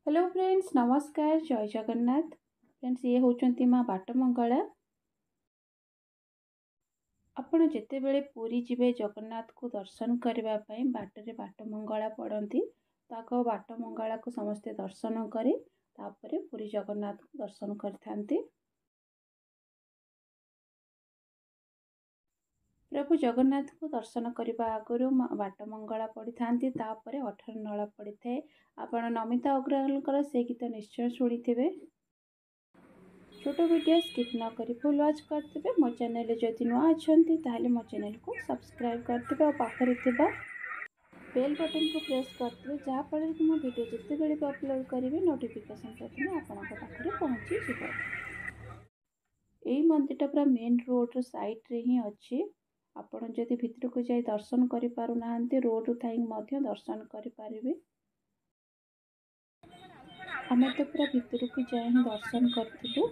Hello friends, नमस्कार। जय Jagannath. Friends, ये होचंती माँ बाटमंगला। आपण जेतेबेले पुरी जिबे जगन्नाथ को दर्शन करबा पई बाटरे बाटमंगला पड़ती तो आग बाटमंगला को समस्ते दर्शन करे तापरे पुरी जगन्नाथ को दर्शन करथांती। प्रभु जगन्नाथ को दर्शन करने आगु बाटमंगला पड़ी था, तापर 18 नला पड़ी थाए। आपण नमिता अग्रवाल से गीत निश्चय शुणी थे। छोट वीडियो स्किप न करी फुल वॉच करते। मो चैनल जदि नुआ अच्छा मो चैनल को सब्सक्राइब करते और पाखरे थिबा बेल बटन को प्रेस करते जहाँफल कि मो वीडियो जिते बड़े भी अपलोड करेंगे नोटिफिकेशन प्रथम आपण पाखे पहुँची जीव। यही मंदिरटा पूरा मेन रोड साइड रे ही अच्छी। आपण जदि भितर को जाई दर्शन करि पारु नाहंती रोड थाई मध्य दर्शन करि पारिबे। हमें तो पूरा भितर को जाए ही दर्शन करथिलु।